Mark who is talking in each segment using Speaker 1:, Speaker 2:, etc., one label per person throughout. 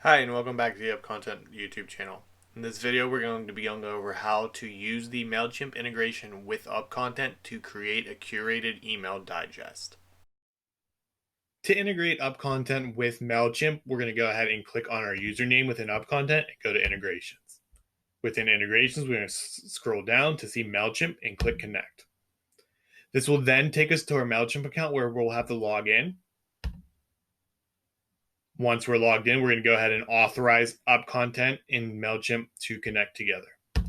Speaker 1: Hi, and welcome back to the UpContent YouTube channel. In this video, we're going to be going over how to use the Mailchimp integration with UpContent to create a curated email digest. To integrate UpContent with Mailchimp, we're going to go ahead and click on our username within UpContent and go to Integrations. Within Integrations, we're going to scroll down to see Mailchimp and click Connect. This will then take us to our Mailchimp account where we'll have to log in. Once we're logged in, we're going to go ahead and authorize UpContent in Mailchimp to connect together. So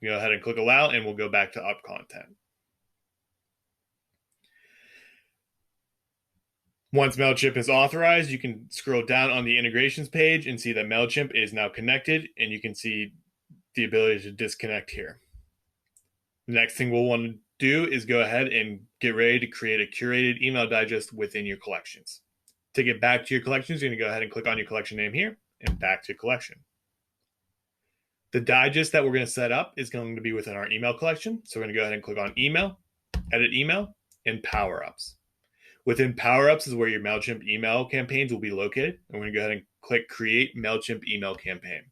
Speaker 1: go ahead and click Allow, and we'll go back to UpContent. Once Mailchimp is authorized, you can scroll down on the integrations page and see that Mailchimp is now connected, and you can see the ability to disconnect here. The next thing we'll want to do is go ahead and get ready to create a curated email digest within your collections. To get back to your collections, you're going to go ahead and click on your collection name here and back to collection. The digest that we're going to set up is going to be within our email collection. So we're going to go ahead and click on Email, Edit Email, and Power-Ups. Within Power-Ups is where your Mailchimp email campaigns will be located. And we're going to go ahead and click Create Mailchimp Email Campaign.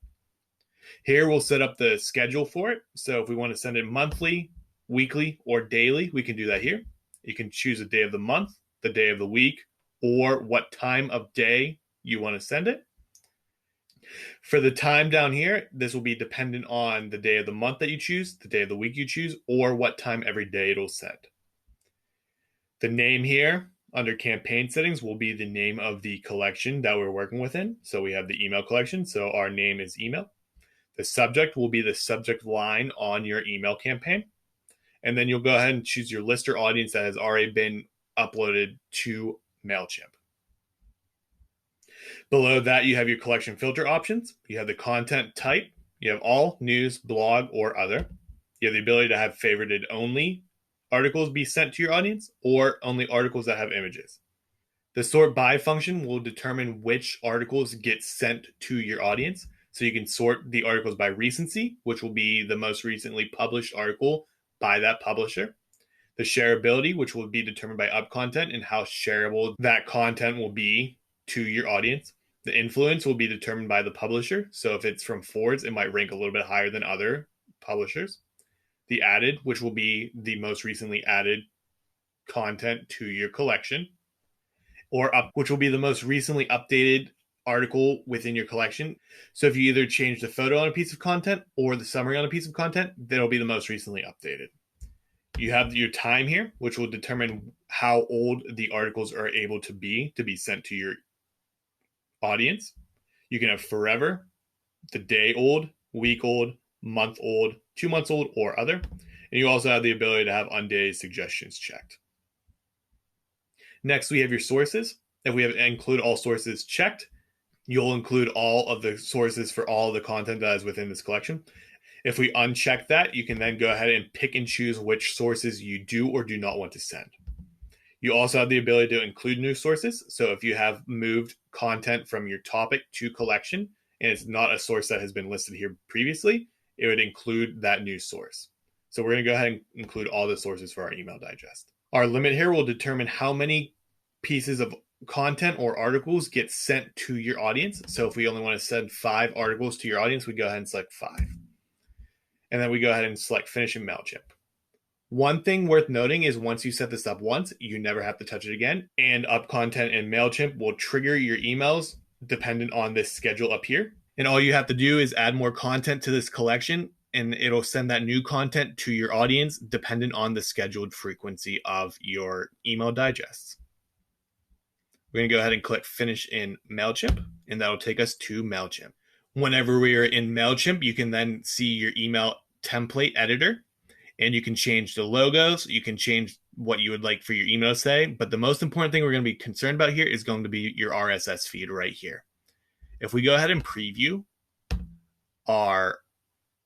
Speaker 1: Here we'll set up the schedule for it. So if we want to send it monthly, weekly, or daily, we can do that here. You can choose a day of the month, the day of the week, or what time of day you want to send it. For the time down here, this will be dependent on the day of the month that you choose, the day of the week you choose, or what time every day it'll send. The name here under campaign settings will be the name of the collection that we're working within. So we have the email collection, so our name is email. The subject will be the subject line on your email campaign. And then you'll go ahead and choose your list or audience that has already been uploaded to Mailchimp. Below that, you have your collection filter options. You have the content type. You have all, news, blog, or other. You have the ability to have favorited only articles be sent to your audience or only articles that have images. The sort by function will determine which articles get sent to your audience. So you can sort the articles by recency, which will be the most recently published article by that publisher. The shareability, which will be determined by UpContent and how shareable that content will be to your audience. The influence will be determined by the publisher. So if it's from Fords, it might rank a little bit higher than other publishers. The added, which will be the most recently added content to your collection. Or up, which will be the most recently updated article within your collection. So if you either change the photo on a piece of content or the summary on a piece of content, that'll be the most recently updated. You have your time here, which will determine how old the articles are able to be sent to your audience. You can have forever, the day old, week old, month old, 2 months old, or other. And you also have the ability to have undated suggestions checked. Next, we have your sources. If we have include all sources checked, you'll include all of the sources for all the content that is within this collection. If we uncheck that, you can then go ahead and pick and choose which sources you do or do not want to send. You also have the ability to include new sources. So if you have moved content from your topic to collection and it's not a source that has been listed here previously, it would include that new source. So we're going to go ahead and include all the sources for our email digest. Our limit here will determine how many pieces of content or articles get sent to your audience. So if we only want to send 5 articles to your audience, we go ahead and select 5. And then we go ahead and select Finish in Mailchimp. One thing worth noting is once you set this up once, you never have to touch it again. And UpContent and Mailchimp will trigger your emails dependent on this schedule up here. And all you have to do is add more content to this collection, and it'll send that new content to your audience dependent on the scheduled frequency of your email digests. We're going to go ahead and click Finish in Mailchimp, and that'll take us to Mailchimp. Whenever we are in Mailchimp, you can then see your email template editor, and you can change the logos. You can change what you would like for your email to say. But the most important thing we're going to be concerned about here is going to be your RSS feed right here. If we go ahead and preview our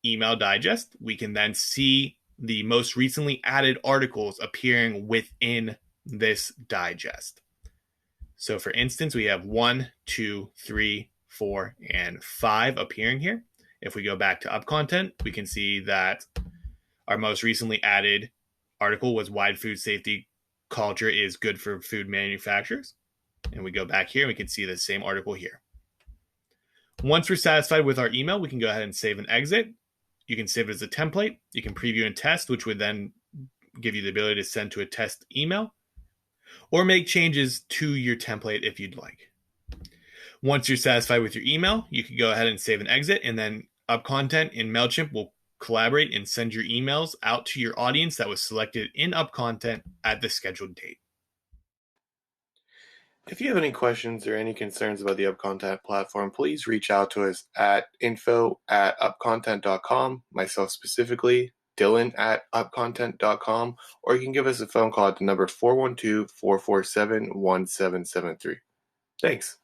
Speaker 1: email digest, we can then see the most recently added articles appearing within this digest. So for instance, we have 1, 2, 3, 4, and 5 appearing here. If we go back to UpContent, we can see that our most recently added article was Why Food Safety Culture is Good for Food Manufacturers. And we go back here and we can see the same article here. Once we're satisfied with our email, we can go ahead and save and exit. You can save it as a template. You can preview and test, which would then give you the ability to send to a test email, or make changes to your template if you'd like. Once you're satisfied with your email, you can go ahead and save and exit, and then UpContent in Mailchimp will collaborate and send your emails out to your audience that was selected in UpContent at the scheduled date.
Speaker 2: If you have any questions or any concerns about the UpContent platform, please reach out to us at info@upcontent.com, myself specifically, Dylan@upcontent.com, or you can give us a phone call at the number 412-447-1773. Thanks.